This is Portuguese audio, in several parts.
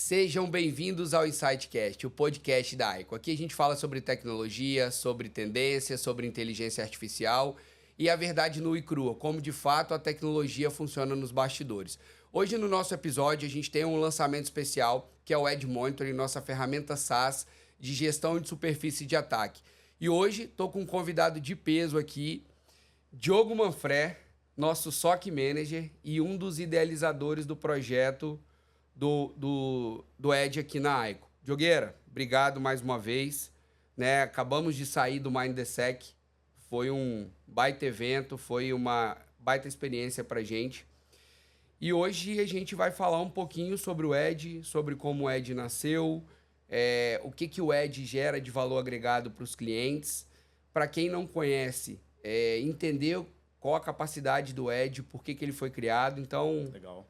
Sejam bem-vindos ao InsightCast, o podcast da Aico. Aqui a gente fala sobre tecnologia, sobre tendências, sobre inteligência artificial e a verdade nua e crua, como de fato a tecnologia funciona nos bastidores. Hoje no nosso episódio a gente tem um lançamento especial que é o Edge Monitoring, nossa ferramenta SaaS de gestão de superfície de ataque. E hoje estou com um convidado de peso aqui, Diogo Manfré, nosso SOC Manager e um dos idealizadores do projeto do Edge aqui na Aico. Diogueira, obrigado mais uma vez. Né? Acabamos de sair do MindTheSec. Foi um baita evento, foi uma baita experiência para a gente. E hoje a gente vai falar um pouquinho sobre o Edge, sobre como o Edge nasceu, o que o Edge gera de valor agregado para os clientes. Para quem não conhece, entender qual a capacidade do Edge, por que ele foi criado. Então, legal.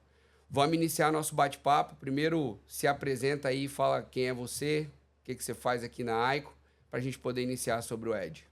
Vamos iniciar nosso bate-papo. Primeiro, se apresenta aí, fala quem é você, o que você faz aqui na Aico, para a gente poder iniciar sobre o Edge.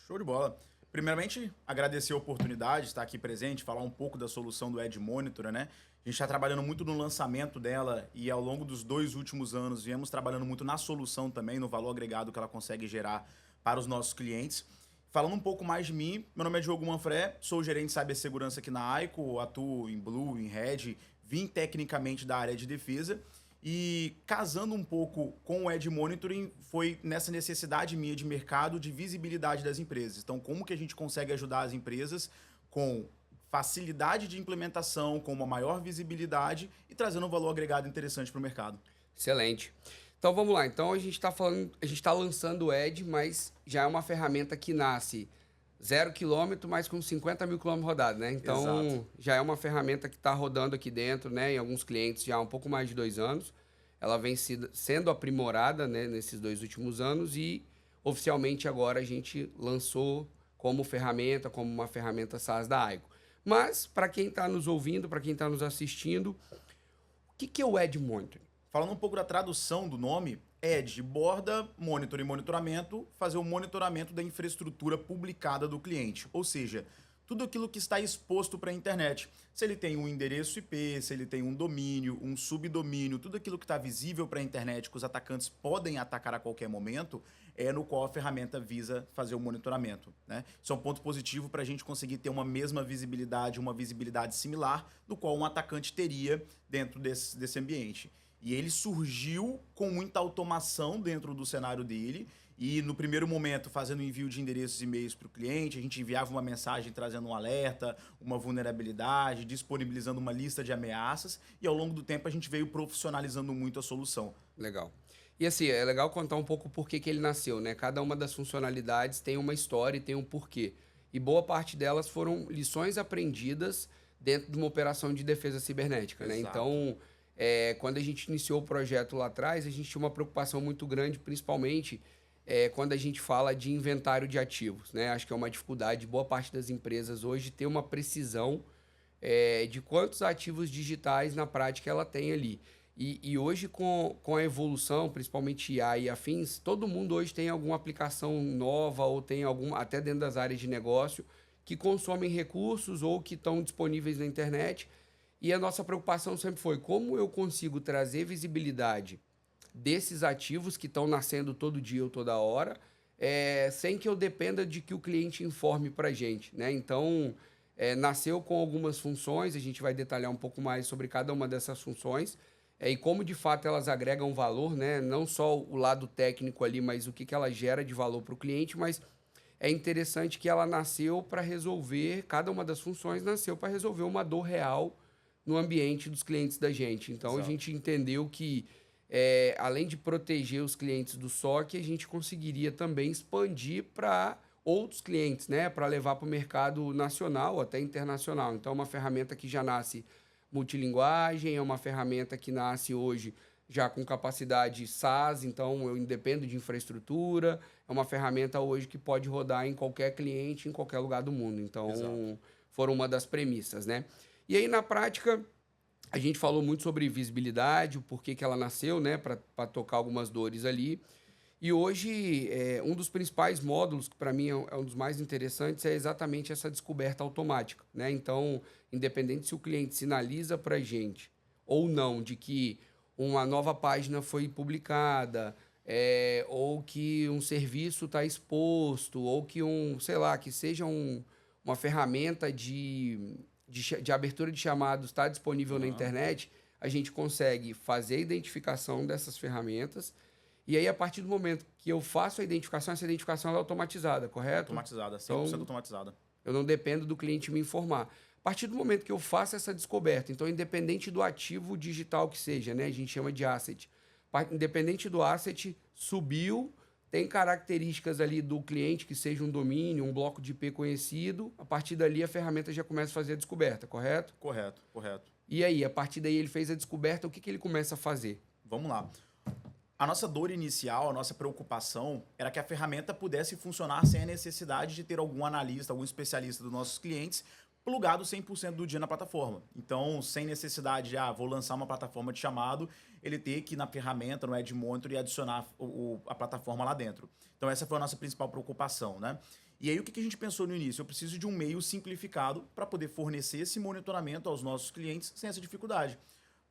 Show de bola. Primeiramente, agradecer a oportunidade de estar aqui presente, falar um pouco da solução do Edge Monitor, né? A gente está trabalhando muito no lançamento dela e ao longo dos 2 últimos anos viemos trabalhando muito na solução também, no valor agregado que ela consegue gerar para os nossos clientes. Falando um pouco mais de mim, meu nome é Diogo Manfré, sou gerente de cibersegurança aqui na Aico, atuo em Blue, em Red, vim tecnicamente da área de defesa e casando um pouco com o Edge Monitoring foi nessa necessidade minha de mercado de visibilidade das empresas. Então, como que a gente consegue ajudar as empresas com facilidade de implementação, com uma maior visibilidade e trazendo um valor agregado interessante para o mercado. Excelente. Então vamos lá. Então a gente está lançando o Edge, mas já é uma ferramenta que nasce 0 km, mas com 50 mil km rodados, né? Então, Exato. Já é uma ferramenta que está rodando aqui dentro, né? Em alguns clientes já há um pouco mais de 2 anos. Ela vem sendo aprimorada, né? Nesses 2 últimos anos e, oficialmente, agora a gente lançou como ferramenta, como uma ferramenta SaaS da Aico. Mas, para quem está nos ouvindo, para quem está nos assistindo, o que é o Edge Monitoring? Falando um pouco da tradução do nome, Edge, borda, monitor e monitoramento, fazer o monitoramento da infraestrutura publicada do cliente. Ou seja, tudo aquilo que está exposto para a internet. Se ele tem um endereço IP, se ele tem um domínio, um subdomínio, tudo aquilo que está visível para a internet, que os atacantes podem atacar a qualquer momento, é no qual a ferramenta visa fazer o monitoramento. Né? Isso é um ponto positivo para a gente conseguir ter uma mesma visibilidade, uma visibilidade similar, do qual um atacante teria dentro desse ambiente. E ele surgiu com muita automação dentro do cenário dele. E no primeiro momento, fazendo envio de endereços e e-mails para o cliente, a gente enviava uma mensagem trazendo um alerta, uma vulnerabilidade, disponibilizando uma lista de ameaças. E ao longo do tempo a gente veio profissionalizando muito a solução. Legal. E assim, é legal contar um pouco por que ele nasceu, né? Cada uma das funcionalidades tem uma história e tem um porquê. E boa parte delas foram lições aprendidas dentro de uma operação de defesa cibernética, né? Exato. Então, quando a gente iniciou o projeto lá atrás, a gente tinha uma preocupação muito grande, principalmente quando a gente fala de inventário de ativos, né? Acho que é uma dificuldade de boa parte das empresas hoje ter uma precisão de quantos ativos digitais na prática ela tem ali. E hoje, com a evolução, principalmente IA e afins, todo mundo hoje tem alguma aplicação nova ou tem algum, até dentro das áreas de negócio, que consomem recursos ou que estão disponíveis na internet. E a nossa preocupação sempre foi como eu consigo trazer visibilidade desses ativos que estão nascendo todo dia ou toda hora, sem que eu dependa de que o cliente informe para a gente. Né? Então, nasceu com algumas funções, a gente vai detalhar um pouco mais sobre cada uma dessas funções, e como de fato elas agregam valor, né? Não só o lado técnico ali, mas o que ela gera de valor para o cliente, mas é interessante que ela nasceu para resolver, cada uma das funções nasceu para resolver uma dor real no ambiente dos clientes da gente. Então, Exato. A gente entendeu que, além de proteger os clientes do SOC, a gente conseguiria também expandir para outros clientes, né? Para levar para o mercado nacional, até internacional. Então, é uma ferramenta que já nasce multilinguagem, é uma ferramenta que nasce hoje já com capacidade SaaS, então eu independo de infraestrutura, é uma ferramenta hoje que pode rodar em qualquer cliente, em qualquer lugar do mundo. Então, Exato. foram uma das premissas, né? E aí, na prática, a gente falou muito sobre visibilidade, o porquê que ela nasceu, né, para tocar algumas dores ali. E hoje, um dos principais módulos, que para mim é um dos mais interessantes, é exatamente essa descoberta automática. Né? Então, independente se o cliente sinaliza para a gente ou não de que uma nova página foi publicada, ou que um serviço está exposto, ou que sei lá, que seja uma ferramenta de abertura de chamados está disponível na Aham. internet, a gente consegue fazer a identificação dessas ferramentas. E aí, a partir do momento que eu faço a identificação, essa identificação ela é automatizada, correto? Automatizada, 100% Então, automatizada. eu não dependo do cliente me informar. A partir do momento que eu faço essa descoberta, então, independente do ativo digital que seja, né? A gente chama de asset. Independente do asset, subiu, tem características ali do cliente, que seja um domínio, um bloco de IP conhecido. A partir dali, a ferramenta já começa a fazer a descoberta, correto? Correto, correto. E aí, a partir daí, ele fez a descoberta, o que ele começa a fazer? Vamos lá. A nossa dor inicial, a nossa preocupação era que a ferramenta pudesse funcionar sem a necessidade de ter algum analista, algum especialista dos nossos clientes plugado 100% do dia na plataforma. Então, sem necessidade de, vou lançar uma plataforma de chamado, ele ter que ir na ferramenta, no Ad Monitor e adicionar a plataforma lá dentro. Então, essa foi a nossa principal preocupação, né? E aí, o que a gente pensou no início? Eu preciso de um meio simplificado para poder fornecer esse monitoramento aos nossos clientes sem essa dificuldade.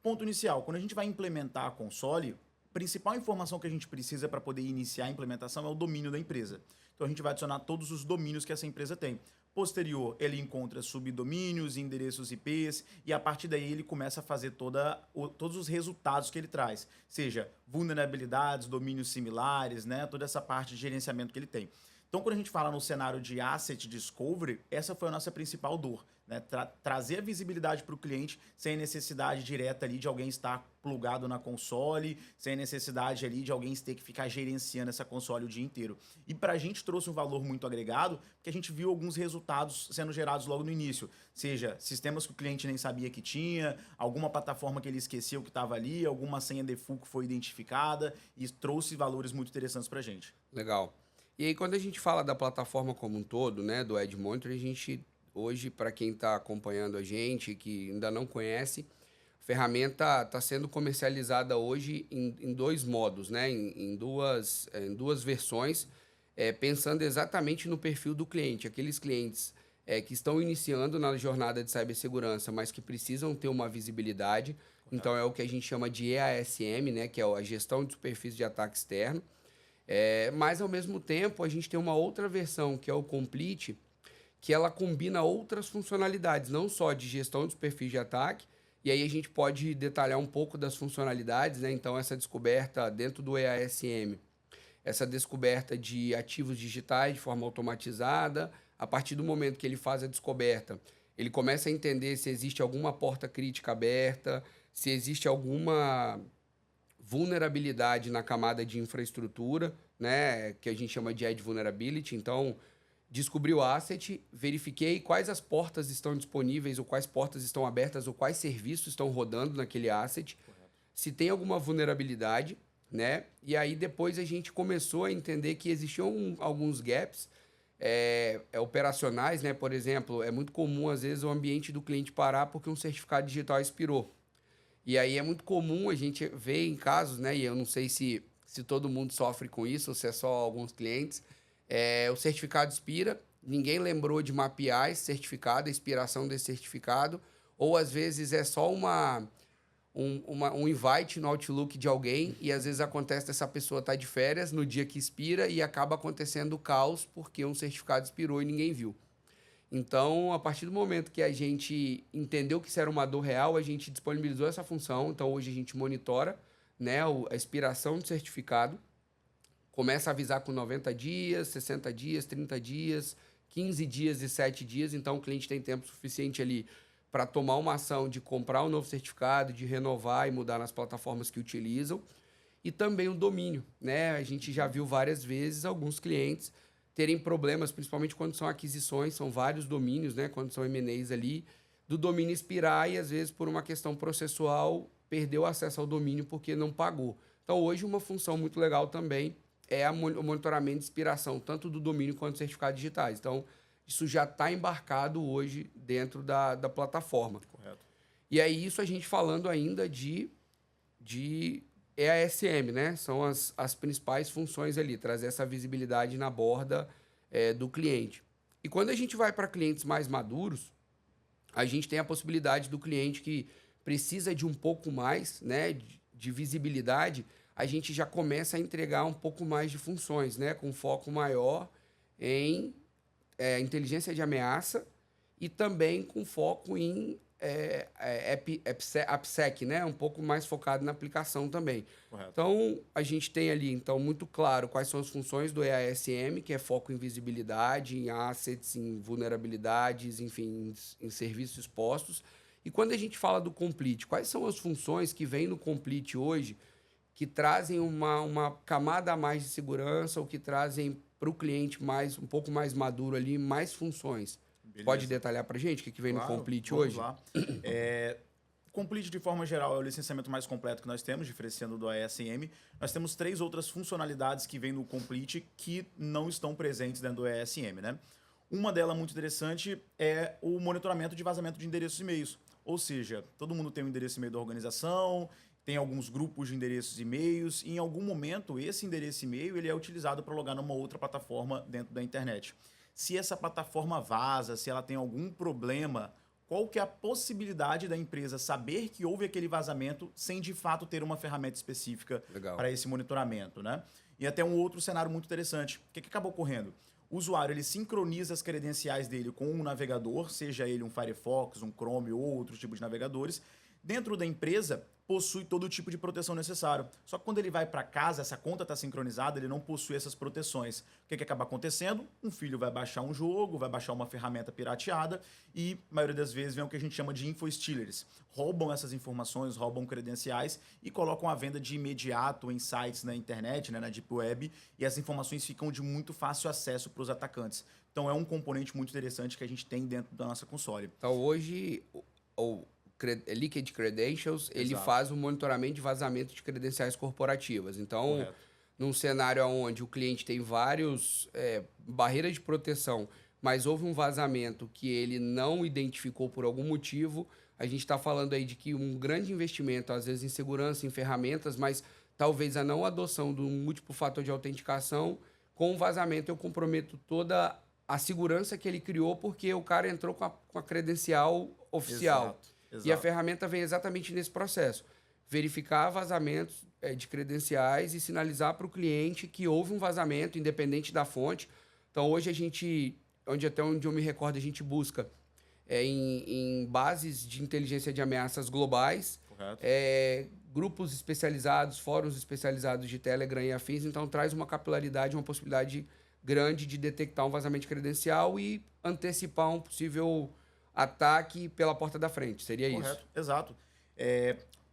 Ponto inicial, quando a gente vai implementar a console, a principal informação que a gente precisa para poder iniciar a implementação é o domínio da empresa. Então, a gente vai adicionar todos os domínios que essa empresa tem. Posterior, ele encontra subdomínios, endereços IPs, e a partir daí ele começa a fazer todos os resultados que ele traz. Seja vulnerabilidades, domínios similares, né? Toda essa parte de gerenciamento que ele tem. Então, quando a gente fala no cenário de Asset Discovery, essa foi a nossa principal dor, né? Trazer a visibilidade para o cliente sem necessidade direta ali de alguém estar plugado na console, sem necessidade ali de alguém ter que ficar gerenciando essa console o dia inteiro. E para a gente trouxe um valor muito agregado, porque a gente viu alguns resultados sendo gerados logo no início. Seja sistemas que o cliente nem sabia que tinha, alguma plataforma que ele esqueceu que estava ali, alguma senha default que foi identificada, e trouxe valores muito interessantes para a gente. Legal. E aí, quando a gente fala da plataforma como um todo, né, do Ad Monitor, a gente, hoje, para quem está acompanhando a gente, que ainda não conhece, a ferramenta está sendo comercializada hoje em dois modos, né, em duas versões, pensando exatamente no perfil do cliente. Aqueles clientes que estão iniciando na jornada de cibersegurança, mas que precisam ter uma visibilidade. Então, é o que a gente chama de EASM, né, que é a gestão de superfície de ataque externo. Mas, ao mesmo tempo, a gente tem uma outra versão, que é o Complete, que ela combina outras funcionalidades, não só de gestão de perfis de ataque, e aí a gente pode detalhar um pouco das funcionalidades, né? Então, essa descoberta dentro do EASM, essa descoberta de ativos digitais de forma automatizada, a partir do momento que ele faz a descoberta, ele começa a entender se existe alguma porta crítica aberta, se existe alguma vulnerabilidade na camada de infraestrutura, né, que a gente chama de Edge Vulnerability. Então, descobri o asset, verifiquei quais as portas estão disponíveis, ou quais portas estão abertas, ou quais serviços estão rodando naquele asset, se tem alguma vulnerabilidade, né? E aí depois a gente começou a entender que existiam alguns gaps operacionais, né? Por exemplo, é muito comum, às vezes, o ambiente do cliente parar porque um certificado digital expirou. E aí é muito comum a gente ver em casos, né? E eu não sei se todo mundo sofre com isso ou se é só alguns clientes. O certificado expira, ninguém lembrou de mapear esse certificado, a expiração desse certificado, ou às vezes é só um invite no Outlook de alguém e às vezes acontece dessa pessoa estar de férias no dia que expira e acaba acontecendo o caos porque um certificado expirou e ninguém viu. Então, a partir do momento que a gente entendeu que isso era uma dor real, a gente disponibilizou essa função. Então, hoje a gente monitora, né, a expiração do certificado, começa a avisar com 90 dias, 60 dias, 30 dias, 15 dias e 7 dias. Então, o cliente tem tempo suficiente ali para tomar uma ação de comprar um novo certificado, de renovar e mudar nas plataformas que utilizam. E também o domínio, né? A gente já viu várias vezes alguns clientes terem problemas, principalmente quando são aquisições, são vários domínios, né? Quando são M&As ali, do domínio expirar e, às vezes, por uma questão processual, perdeu acesso ao domínio porque não pagou. Então, hoje, uma função muito legal também é o monitoramento de expiração, tanto do domínio quanto dos certificados digitais. Então, isso já está embarcado hoje dentro da plataforma. Correto. E aí, isso a gente falando ainda de EASM, né? São as principais funções ali, trazer essa visibilidade na borda do cliente. E quando a gente vai para clientes mais maduros, a gente tem a possibilidade do cliente que precisa de um pouco mais, né, de visibilidade, a gente já começa a entregar um pouco mais de funções, né? Com foco maior em inteligência de ameaça e também com foco em AppSec, né? Um pouco mais focado na aplicação também. Correto. Então, a gente tem ali, então, muito claro quais são as funções do EASM, que é foco em visibilidade, em assets, em vulnerabilidades, enfim, em serviços expostos. E quando a gente fala do Complete, quais são as funções que vêm no Complete hoje que trazem uma camada a mais de segurança ou que trazem para o cliente um pouco mais maduro ali, mais funções? Beleza. Pode detalhar para a gente o que vem no Complete vamos hoje? Lá. Complete, de forma geral, é o licenciamento mais completo que nós temos, diferenciando do EASM. Nós temos 3 outras funcionalidades que vêm no Complete que não estão presentes dentro do EASM, né? Uma delas muito interessante é o monitoramento de vazamento de endereços e e-mails. Ou seja, todo mundo tem um endereço e-mail da organização, tem alguns grupos de endereços e e-mails, e em algum momento esse endereço e-mail ele é utilizado para logar numa outra plataforma dentro da internet. Se essa plataforma vaza, se ela tem algum problema, qual que é a possibilidade da empresa saber que houve aquele vazamento sem de fato ter uma ferramenta específica para esse monitoramento, né? E até um outro cenário muito interessante. O que acabou ocorrendo? O usuário ele sincroniza as credenciais dele com um navegador, seja ele um Firefox, um Chrome ou outro tipo de navegadores. Dentro da empresa, possui todo tipo de proteção necessário. Só que quando ele vai para casa, essa conta está sincronizada, ele não possui essas proteções. O que acaba acontecendo? Um filho vai baixar um jogo, vai baixar uma ferramenta pirateada e, a maioria das vezes, vem o que a gente chama de infostealers. Roubam essas informações, roubam credenciais e colocam à venda de imediato em sites na internet, né, na Deep Web, e essas informações ficam de muito fácil acesso para os atacantes. Então, é um componente muito interessante que a gente tem dentro da nossa console. Então, hoje, o Liquid Credentials, ele faz o monitoramento de vazamento de credenciais corporativas. Então, Correto. Num cenário onde o cliente tem vários barreiras de proteção, mas houve um vazamento que ele não identificou por algum motivo, a gente está falando aí de que um grande investimento, às vezes em segurança, em ferramentas, mas talvez a não adoção do múltiplo fator de autenticação, com o vazamento eu comprometo toda a segurança que ele criou porque o cara entrou com a credencial oficial. Exato. E a ferramenta vem exatamente nesse processo. Verificar vazamentos de credenciais e sinalizar para o cliente que houve um vazamento, independente da fonte. Então, hoje a gente, até onde eu me recordo, a gente busca em bases de inteligência de ameaças globais, grupos especializados, fóruns especializados de Telegram e afins. Então, traz uma capilaridade, uma possibilidade grande de detectar um vazamento de credencial e antecipar um possível ataque pela porta da frente. Seria isso? Exato.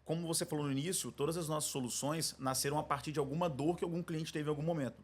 Como você falou no início, todas as nossas soluções nasceram a partir de alguma dor que algum cliente teve em algum momento.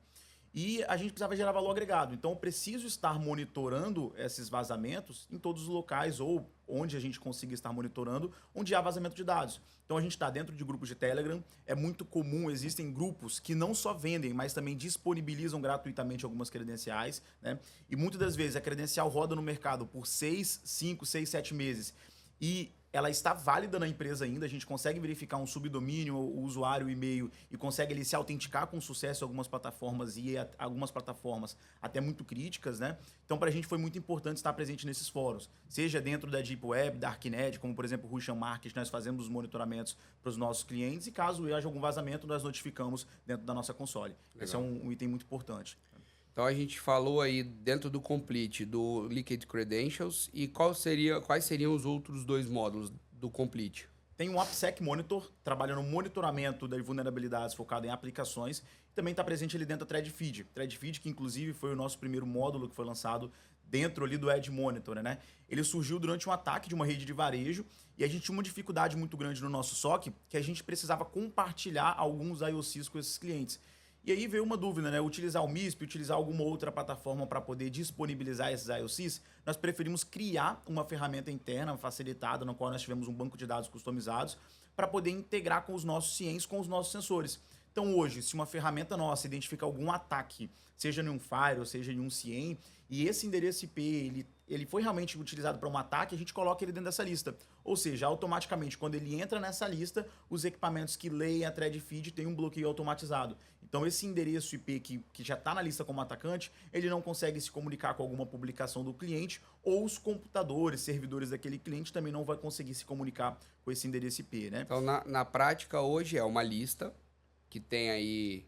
E a gente precisava gerar valor agregado. Então, eu preciso estar monitorando esses vazamentos em todos os locais ou onde a gente consiga estar monitorando, onde há vazamento de dados. Então, a gente está dentro de grupos de Telegram. É muito comum, existem grupos que não só vendem, mas também disponibilizam gratuitamente algumas credenciais, né? E muitas das vezes a credencial roda no mercado por 6, 5, 6, 7 meses. E ela está válida na empresa ainda, a gente consegue verificar um subdomínio, o usuário, o e-mail, e consegue ele se autenticar com sucesso em algumas plataformas e algumas plataformas até muito críticas, né? Então, para a gente foi muito importante estar presente nesses fóruns, seja dentro da Deep Web, da Darknet, como por exemplo o Russian Market, nós fazemos os monitoramentos para os nossos clientes e caso haja algum vazamento, nós notificamos dentro da nossa console. Legal. Esse é um item muito importante. Então, a gente falou aí dentro do Complete do Liquid Credentials e quais seriam os outros 2 módulos do Complete? Tem um AppSec Monitor, trabalha no monitoramento das vulnerabilidades focado em aplicações. Também está presente ali dentro da ThreadFeed. ThreadFeed, que inclusive foi o nosso primeiro módulo que foi lançado dentro ali do Edge Monitor, né? Ele surgiu durante um ataque de uma rede de varejo e a gente tinha uma dificuldade muito grande no nosso SOC, que a gente precisava compartilhar alguns IOCs com esses clientes. E aí veio uma dúvida, né? Utilizar o MISP, utilizar alguma outra plataforma para poder disponibilizar esses IOCs, nós preferimos criar uma ferramenta interna facilitada, na qual nós tivemos um banco de dados customizados, para poder integrar com os nossos CIEMs, com os nossos sensores. Então, hoje, se uma ferramenta nossa identifica algum ataque, seja em um firewall, seja em um CIEM, e esse endereço IP ele foi realmente utilizado para um ataque, a gente coloca ele dentro dessa lista. Ou seja, automaticamente, quando ele entra nessa lista, os equipamentos que leem a thread feed têm um bloqueio automatizado. Então, esse endereço IP que já está na lista como atacante, ele não consegue se comunicar com alguma publicação do cliente, ou os computadores, servidores daquele cliente também não vai conseguir se comunicar com esse endereço IP, né? Então, na prática, hoje é uma lista que tem aí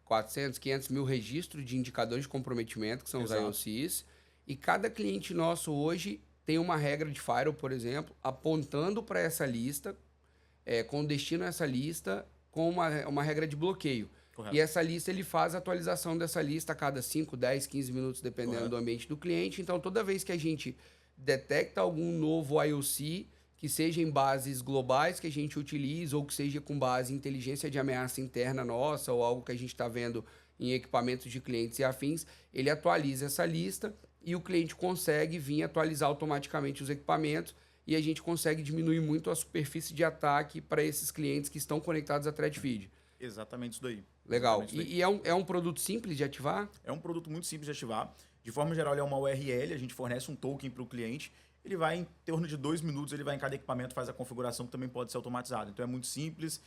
400, 500 mil registros de indicadores de comprometimento, que são Exato. os IOCs, e cada cliente nosso hoje tem uma regra de firewall, por exemplo, apontando para essa lista, com destino a essa lista, com uma regra de bloqueio. Correto. E essa lista, ele faz a atualização dessa lista a cada 5, 10, 15 minutos, dependendo Correto. do ambiente do cliente. Então, toda vez que a gente detecta algum novo IOC, que seja em bases globais que a gente utiliza, ou que seja com base em inteligência de ameaça interna nossa, ou algo que a gente está vendo em equipamentos de clientes e afins, ele atualiza essa lista e o cliente consegue vir atualizar automaticamente os equipamentos e a gente consegue diminuir muito a superfície de ataque para esses clientes que estão conectados à Threadfeed. Exatamente isso daí. Legal. Exatamente isso daí. E é um produto simples de ativar? É um produto muito simples de ativar. De forma geral, ele é uma URL, a gente fornece um token para o cliente. Ele vai em torno de 2 minutos, ele vai em cada equipamento, faz a configuração que também pode ser automatizado. Então é muito simples,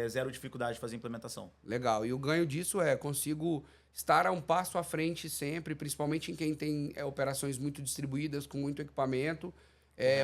zero dificuldade de fazer a implementação. Legal. E o ganho disso consigo estar a um passo à frente sempre, principalmente em quem tem operações muito distribuídas, com muito equipamento.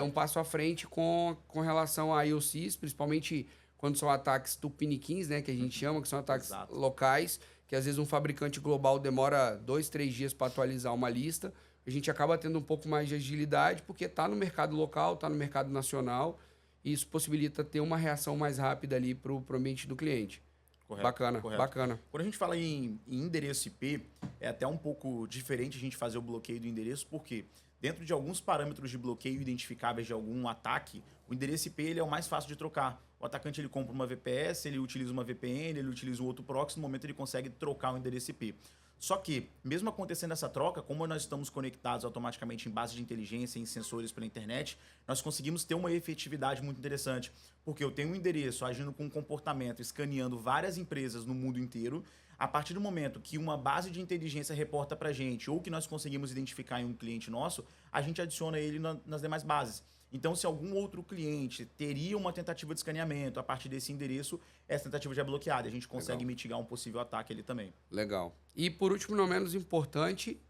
Um passo à frente com relação a IOCs, principalmente quando são ataques tupiniquins, né, que a gente chama, que são ataques Exato. locais, que às vezes um fabricante global demora 2, 3 dias para atualizar uma lista. A gente acaba tendo um pouco mais de agilidade, porque está no mercado local, está no mercado nacional, e isso possibilita ter uma reação mais rápida ali para o ambiente do cliente. Correto, Bacana, correto. bacana. Quando a gente fala em endereço IP, é até um pouco diferente a gente fazer o bloqueio do endereço, porque dentro de alguns parâmetros de bloqueio identificáveis de algum ataque, o endereço IP ele é o mais fácil de trocar. O atacante ele compra uma VPS, ele utiliza uma VPN, ele utiliza um outro proxy, no momento ele consegue trocar o endereço IP. Só que, mesmo acontecendo essa troca, como nós estamos conectados automaticamente em base de inteligência e em sensores pela internet, nós conseguimos ter uma efetividade muito interessante. Porque eu tenho um endereço agindo com um comportamento, escaneando várias empresas no mundo inteiro. A partir do momento que uma base de inteligência reporta para a gente, ou que nós conseguimos identificar em um cliente nosso, a gente adiciona ele nas demais bases. Então, se algum outro cliente teria uma tentativa de escaneamento a partir desse endereço, essa tentativa já é bloqueada. A gente consegue mitigar um possível ataque ali também. Legal. E por último, não menos importante,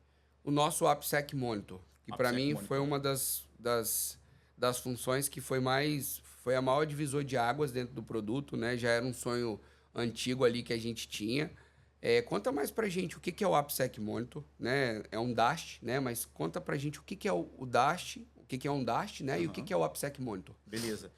o nosso AppSec Monitor, que para mim Monitor. foi uma das funções que foi a maior divisor de águas dentro do produto, né? Já era um sonho antigo ali que a gente tinha. Conta mais pra gente o que é o AppSec Monitor, né? É um DAST, né? Mas conta pra gente o que é o DAST, o que é um DAST, né? E o que é o AppSec Monitor. Beleza.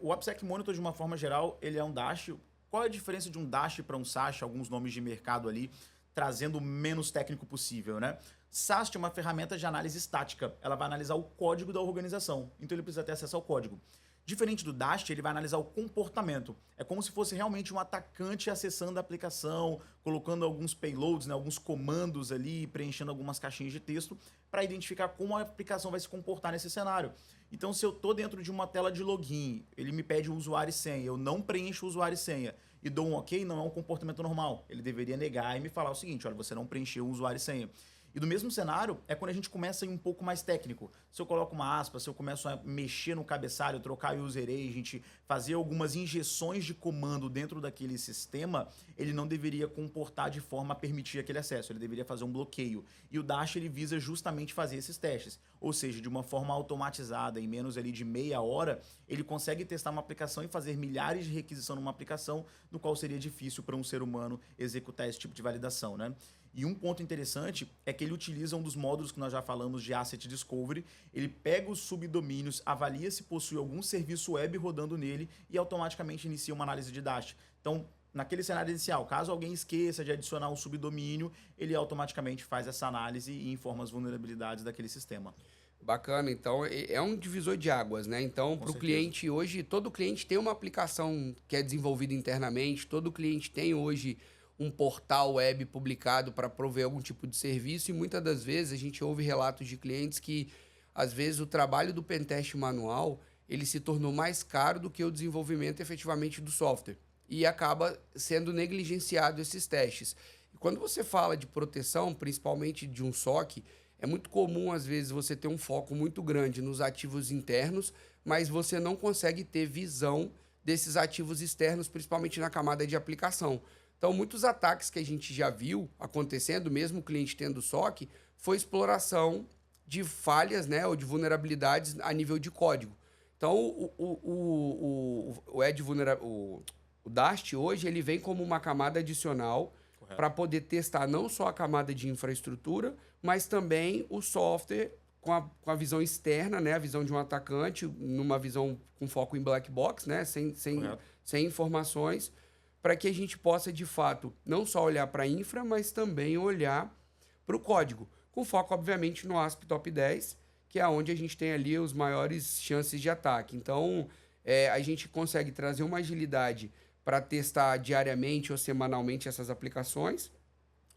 O AppSec Monitor, de uma forma geral, ele é um DAST. Qual é a diferença de um DAST para um SAST? Alguns nomes de mercado ali, trazendo o menos técnico possível, né? SAST é uma ferramenta de análise estática. Ela vai analisar o código da organização. Então, ele precisa ter acesso ao código. Diferente do DAST, ele vai analisar o comportamento. É como se fosse realmente um atacante acessando a aplicação, colocando alguns payloads, né, alguns comandos ali, preenchendo algumas caixinhas de texto para identificar como a aplicação vai se comportar nesse cenário. Então, se eu estou dentro de uma tela de login, ele me pede o usuário e senha, eu não preencho o usuário e senha e dou um ok, não é um comportamento normal. Ele deveria negar e me falar o seguinte, olha, você não preencheu o usuário e senha. E do mesmo cenário é quando a gente começa a ir um pouco mais técnico. Se eu coloco uma aspa, se eu começo a mexer no cabeçalho, trocar user agent, fazer algumas injeções de comando dentro daquele sistema, ele não deveria comportar de forma a permitir aquele acesso, ele deveria fazer um bloqueio. E o Dash ele visa justamente fazer esses testes. Ou seja, de uma forma automatizada, em menos ali de meia hora, ele consegue testar uma aplicação e fazer milhares de requisição numa aplicação, no qual seria difícil para um ser humano executar esse tipo de validação, né? E um ponto interessante é que ele utiliza um dos módulos que nós já falamos de Asset Discovery. Ele pega os subdomínios, avalia se possui algum serviço web rodando nele e automaticamente inicia uma análise de Dash. Então, naquele cenário inicial, caso alguém esqueça de adicionar um subdomínio, ele automaticamente faz essa análise e informa as vulnerabilidades daquele sistema. Bacana, então é um divisor de águas, né? Então, para o cliente hoje, todo cliente tem uma aplicação que é desenvolvida internamente, todo cliente tem hoje um portal web publicado para prover algum tipo de serviço e muitas das vezes a gente ouve relatos de clientes que às vezes o trabalho do pentest manual ele se tornou mais caro do que o desenvolvimento efetivamente do software. e acaba sendo negligenciado esses testes. E quando você fala de proteção, principalmente de um SOC, é muito comum, às vezes, você ter um foco muito grande nos ativos internos, mas você não consegue ter visão desses ativos externos, principalmente na camada de aplicação. Então, muitos ataques que a gente já viu acontecendo, mesmo o cliente tendo SOC, foi exploração de falhas, né, ou de vulnerabilidades a nível de código. Então, o Dast hoje ele vem como uma camada adicional para poder testar não só a camada de infraestrutura, mas também o software com a visão externa, né, a visão de um atacante, numa visão com foco em black box, né, sem informações, para que a gente possa, de fato, não só olhar para a infra, mas também olhar para o código, com foco, obviamente, no ASP Top 10, que é onde a gente tem ali os maiores chances de ataque. Então, a gente consegue trazer uma agilidade para testar diariamente ou semanalmente essas aplicações.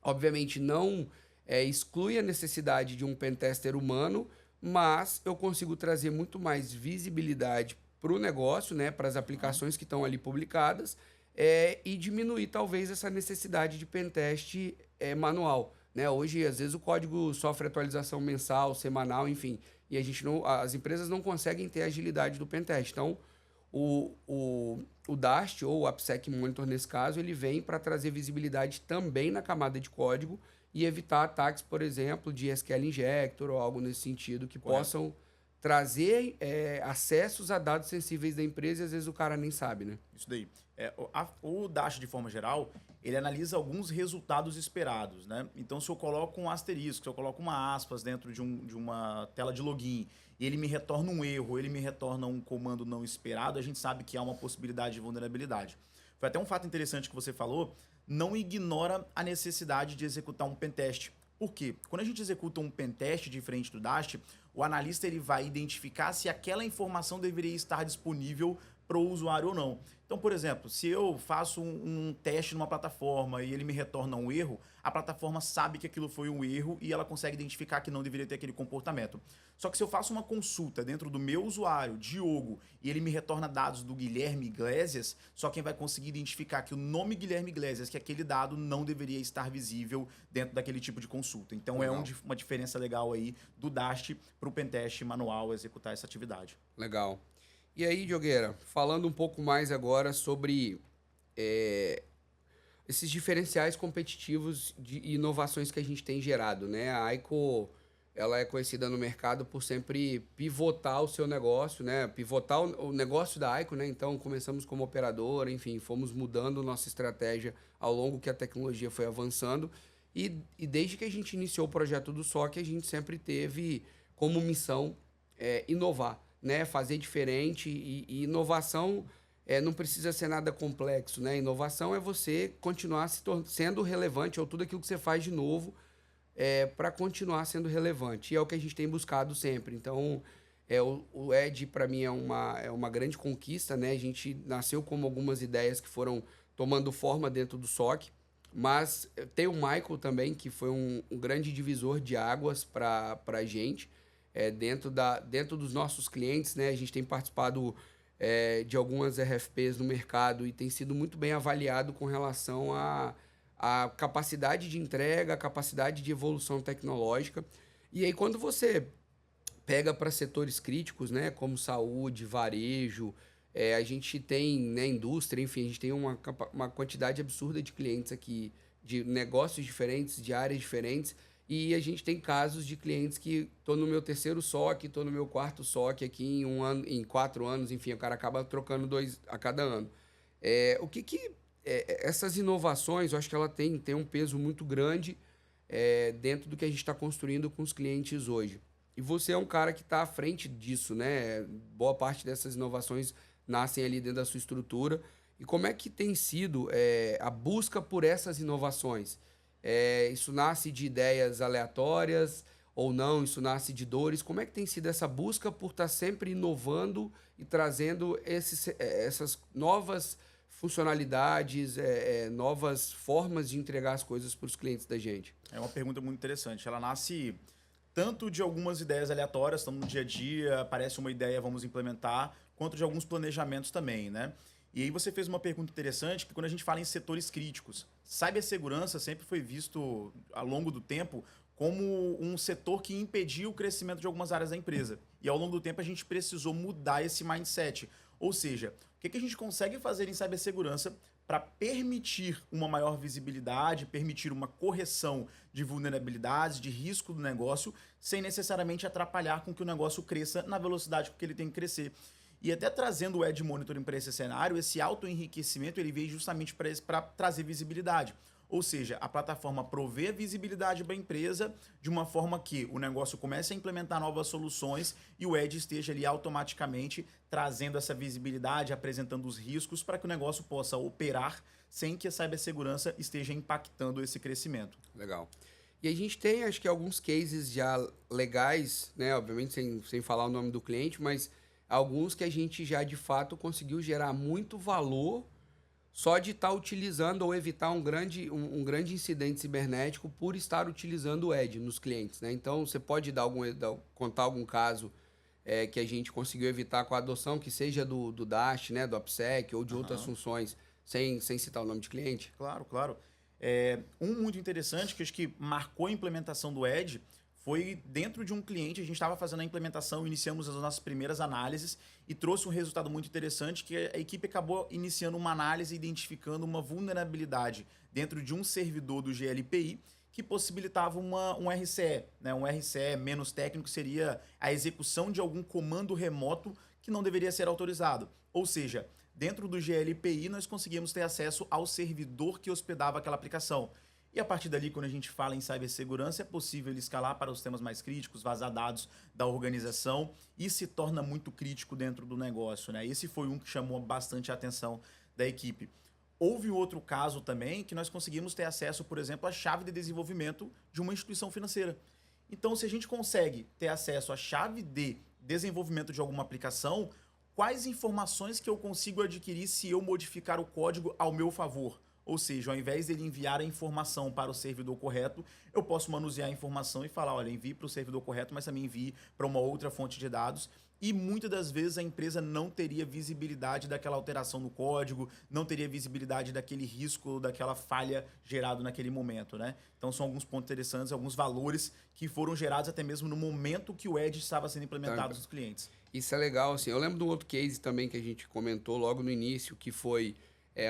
Obviamente, não exclui a necessidade de um pentester humano, mas eu consigo trazer muito mais visibilidade para o negócio, né, para as aplicações que estão ali publicadas, e diminuir, talvez, essa necessidade de pentest manual. Né? Hoje, às vezes, o código sofre atualização mensal, semanal, enfim, e as empresas não conseguem ter a agilidade do pentest. Então, o Dast, ou o AppSec Monitor, nesse caso, ele vem para trazer visibilidade também na camada de código e evitar ataques, por exemplo, de SQL Injector ou algo nesse sentido, que possam trazer acessos a dados sensíveis da empresa e às vezes o cara nem sabe, né? Isso daí. O Dast, de forma geral, ele analisa alguns resultados esperados, né? Então, se eu coloco um asterisco, se eu coloco uma aspas dentro de uma tela de login e ele me retorna um erro, ele me retorna um comando não esperado, a gente sabe que há uma possibilidade de vulnerabilidade. Foi até um fato interessante que você falou, não ignora a necessidade de executar um pentest. Por quê? Quando a gente executa um pentest diferente do Dast, o analista ele vai identificar se aquela informação deveria estar disponível para o usuário ou não. Então, por exemplo, se eu faço um teste numa plataforma e ele me retorna um erro, a plataforma sabe que aquilo foi um erro e ela consegue identificar que não deveria ter aquele comportamento. Só que se eu faço uma consulta dentro do meu usuário, Diogo, e ele me retorna dados do Guilherme Iglesias, só quem vai conseguir identificar que o nome Guilherme Iglesias, que aquele dado não deveria estar visível dentro daquele tipo de consulta. Então, legal. Uma diferença legal aí do Dast para o pentest manual executar essa atividade. Legal. E aí, Diogueira, falando um pouco mais agora sobre esses diferenciais competitivos de inovações que a gente tem gerado, né? A Aiko, ela é conhecida no mercado por sempre pivotar o seu negócio, né? Pivotar o negócio da Aiko, né? Então, começamos como operadora, enfim, fomos mudando nossa estratégia ao longo que a tecnologia foi avançando. E desde que a gente iniciou o projeto do SOC, a gente sempre teve como missão inovar, né? Fazer diferente e inovação não precisa ser nada complexo, né? Inovação é você continuar sendo relevante, ou tudo aquilo que você faz de novo para continuar sendo relevante. E é o que a gente tem buscado sempre. Então, o Ed, para mim, é uma grande conquista, né? A gente nasceu com algumas ideias que foram tomando forma dentro do SOC, mas tem o Michael também, que foi um grande divisor de águas para a gente. Dentro dos nossos clientes, né? A gente tem participado de algumas RFPs no mercado e tem sido muito bem avaliado com relação à capacidade de entrega, a capacidade de evolução tecnológica. E aí, quando você pega para setores críticos, né? Como saúde, varejo, a gente tem, né, indústria, enfim, a gente tem uma quantidade absurda de clientes aqui, de negócios diferentes, de áreas diferentes. E a gente tem casos de clientes que estou no meu terceiro SOC, estou no meu quarto SOC aqui em 4 anos, enfim, o cara acaba trocando 2 a cada ano. Essas inovações, eu acho que ela tem um peso muito grande dentro do que a gente está construindo com os clientes hoje. E você é um cara que está à frente disso, né? Boa parte dessas inovações nascem ali dentro da sua estrutura. E como é que tem sido a busca por essas inovações? Isso nasce de ideias aleatórias ou não? Isso nasce de dores? Como é que tem sido essa busca por estar sempre inovando e trazendo essas novas funcionalidades, novas formas de entregar as coisas para os clientes da gente? É uma pergunta muito interessante. Ela nasce tanto de algumas ideias aleatórias, estamos no dia a dia, aparece uma ideia, vamos implementar, quanto de alguns planejamentos também, né? E aí você fez uma pergunta interessante, que quando a gente fala em setores críticos, cibersegurança sempre foi visto, ao longo do tempo, como um setor que impedia o crescimento de algumas áreas da empresa. E ao longo do tempo a gente precisou mudar esse mindset. Ou seja, o que a gente consegue fazer em cibersegurança para permitir uma maior visibilidade, permitir uma correção de vulnerabilidades, de risco do negócio, sem necessariamente atrapalhar com que o negócio cresça na velocidade com que ele tem que crescer. E até trazendo o Edge Monitoring para esse cenário, esse autoenriquecimento ele veio justamente para trazer visibilidade. Ou seja, a plataforma provê visibilidade para a empresa de uma forma que o negócio comece a implementar novas soluções e o Edge esteja ali automaticamente trazendo essa visibilidade, apresentando os riscos para que o negócio possa operar sem que a cibersegurança esteja impactando esse crescimento. Legal. E a gente tem, acho que, alguns cases já legais, né? Obviamente sem falar o nome do cliente, mas alguns que a gente já, de fato, conseguiu gerar muito valor só de estar utilizando ou evitar um grande incidente cibernético por estar utilizando o Edge nos clientes, né? Então, você pode contar algum caso que a gente conseguiu evitar com a adoção, que seja do Dash, né? Do AppSec ou de outras funções, sem citar o nome de cliente? Claro, claro. Um muito interessante que acho que marcou a implementação do Edge foi dentro de um cliente, a gente estava fazendo a implementação, iniciamos as nossas primeiras análises e trouxe um resultado muito interessante que a equipe acabou iniciando uma análise identificando uma vulnerabilidade dentro de um servidor do GLPI que possibilitava um RCE. Né? Um RCE menos técnico seria a execução de algum comando remoto que não deveria ser autorizado. Ou seja, dentro do GLPI nós conseguimos ter acesso ao servidor que hospedava aquela aplicação. E a partir dali, quando a gente fala em cibersegurança, é possível ele escalar para os temas mais críticos, vazar dados da organização e se torna muito crítico dentro do negócio. Né? Esse foi um que chamou bastante a atenção da equipe. Houve outro caso também que nós conseguimos ter acesso, por exemplo, à chave de desenvolvimento de uma instituição financeira. Então, se a gente consegue ter acesso à chave de desenvolvimento de alguma aplicação, quais informações que eu consigo adquirir se eu modificar o código ao meu favor? Ou seja, ao invés dele enviar a informação para o servidor correto, eu posso manusear a informação e falar, olha, envie para o servidor correto, mas também envie para uma outra fonte de dados. E muitas das vezes a empresa não teria visibilidade daquela alteração no código, não teria visibilidade daquele risco, daquela falha gerado naquele momento, né? Então são alguns pontos interessantes, alguns valores que foram gerados até mesmo no momento que o Edge estava sendo implementado nos clientes. Isso é legal, assim. Eu lembro de um outro case também que a gente comentou logo no início, que foi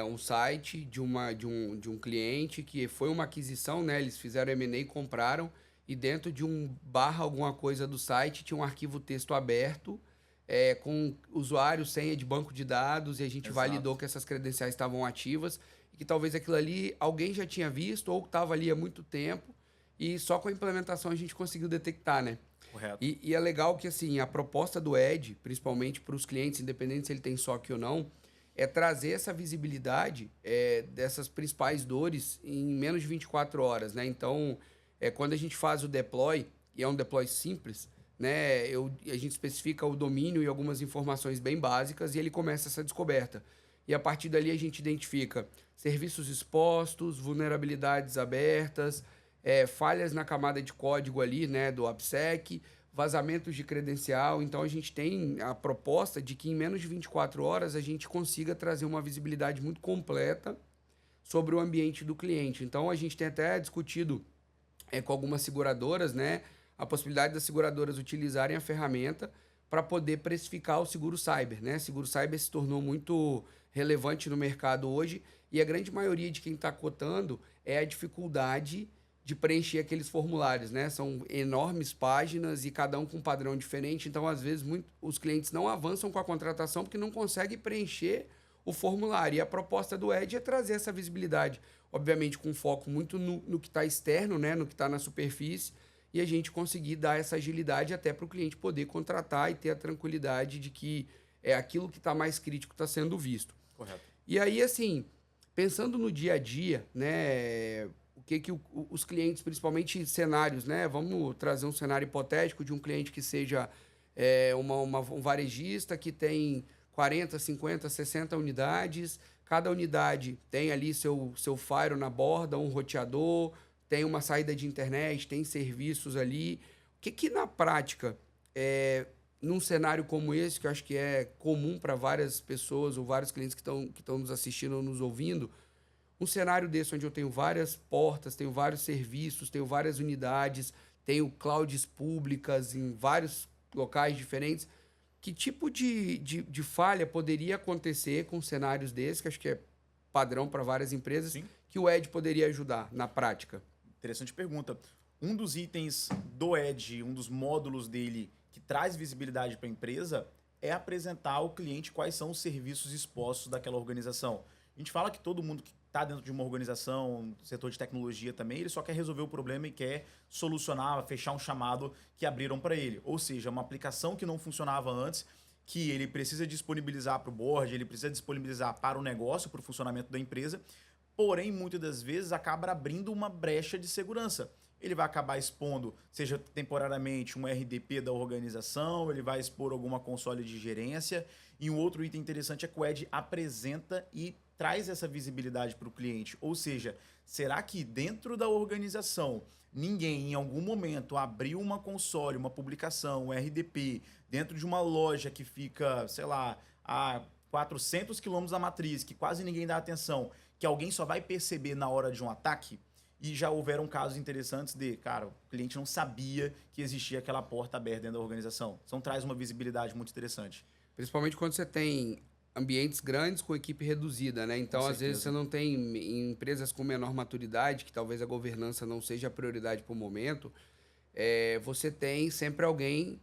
um site de um cliente que foi uma aquisição, né? Eles fizeram M&A e compraram, e dentro de um barra alguma coisa do site tinha um arquivo texto aberto com usuário, senha de banco de dados, e a gente Exato. validou que essas credenciais estavam ativas e que talvez aquilo ali alguém já tinha visto ou estava ali há muito tempo, e só com a implementação a gente conseguiu detectar, né? Correto. E é legal que, assim, a proposta do Edge, principalmente para os clientes, independente se ele tem SOC ou não, é trazer essa visibilidade dessas principais dores em menos de 24 horas, né? Então, quando a gente faz o deploy, e é um deploy simples, né? A gente especifica o domínio e algumas informações bem básicas e ele começa essa descoberta. E a partir dali a gente identifica serviços expostos, vulnerabilidades abertas, falhas na camada de código ali, né, do AppSec, vazamentos de credencial. Então a gente tem a proposta de que em menos de 24 horas a gente consiga trazer uma visibilidade muito completa sobre o ambiente do cliente. Então a gente tem até discutido com algumas seguradoras, né, a possibilidade das seguradoras utilizarem a ferramenta para poder precificar o seguro cyber, né? Seguro cyber se tornou muito relevante no mercado hoje e a grande maioria de quem está cotando é a dificuldade de preencher aqueles formulários, né? São enormes páginas e cada um com um padrão diferente, então às vezes os clientes não avançam com a contratação porque não conseguem preencher o formulário. E a proposta do Edge é trazer essa visibilidade, obviamente com foco muito no que está externo, né? No que está na superfície, e a gente conseguir dar essa agilidade até para o cliente poder contratar e ter a tranquilidade de que aquilo que está mais crítico está sendo visto. Correto. E aí, assim, pensando no dia a dia, né? O que os clientes, principalmente cenários, né? Vamos trazer um cenário hipotético de um cliente que seja um varejista que tem 40, 50, 60 unidades. Cada unidade tem ali seu firewall na borda, um roteador, tem uma saída de internet, tem serviços ali. O que na prática num cenário como esse, que eu acho que é comum para várias pessoas ou vários clientes que estão nos assistindo ou nos ouvindo, um cenário desse onde eu tenho várias portas, tenho vários serviços, tenho várias unidades, tenho clouds públicas em vários locais diferentes, que tipo de falha poderia acontecer com cenários desses, que acho que é padrão para várias empresas, Sim. que o Ed poderia ajudar na prática? Interessante pergunta. Um dos itens do Edge, um dos módulos dele que traz visibilidade para a empresa é apresentar ao cliente quais são os serviços expostos daquela organização. A gente fala que todo mundo que está dentro de uma organização, setor de tecnologia também, ele só quer resolver o problema e quer solucionar, fechar um chamado que abriram para ele. Ou seja, uma aplicação que não funcionava antes, que ele precisa disponibilizar para o board, ele precisa disponibilizar para o negócio, para o funcionamento da empresa, porém, muitas das vezes, acaba abrindo uma brecha de segurança. Ele vai acabar expondo, seja temporariamente, um RDP da organização, ele vai expor alguma console de gerência. E um outro item interessante é que o Edge apresenta e traz essa visibilidade para o cliente. Ou seja, será que dentro da organização ninguém em algum momento abriu uma console, uma publicação, um RDP, dentro de uma loja que fica, sei lá, a 400 quilômetros da matriz, que quase ninguém dá atenção, que alguém só vai perceber na hora de um ataque? E já houveram casos interessantes de, cara, o cliente não sabia que existia aquela porta aberta dentro da organização. Então traz uma visibilidade muito interessante. Principalmente quando você tem ambientes grandes com equipe reduzida, né? Então, às vezes, você não tem em empresas com menor maturidade, que talvez a governança não seja a prioridade para o momento, você tem sempre alguém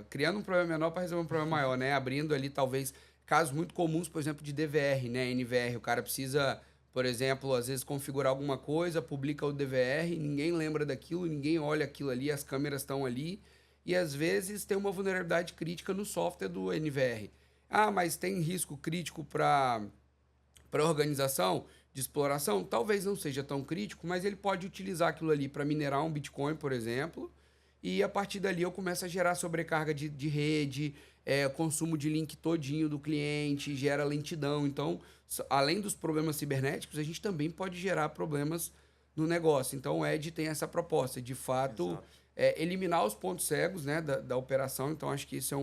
criando um problema menor para resolver um problema maior, né? Abrindo ali, talvez, casos muito comuns, por exemplo, de DVR, né? NVR, o cara precisa, por exemplo, às vezes configurar alguma coisa, publica o DVR, ninguém lembra daquilo, ninguém olha aquilo ali, as câmeras estão ali, e às vezes tem uma vulnerabilidade crítica no software do NVR. Ah, mas tem risco crítico para a organização de exploração? Talvez não seja tão crítico, mas ele pode utilizar aquilo ali para minerar um Bitcoin, por exemplo, e a partir dali eu começo a gerar sobrecarga de rede, consumo de link todinho do cliente, gera lentidão. Então, além dos problemas cibernéticos, a gente também pode gerar problemas no negócio. Então, o Edge tem essa proposta, de fato, eliminar os pontos cegos, né, da operação. Então, acho que isso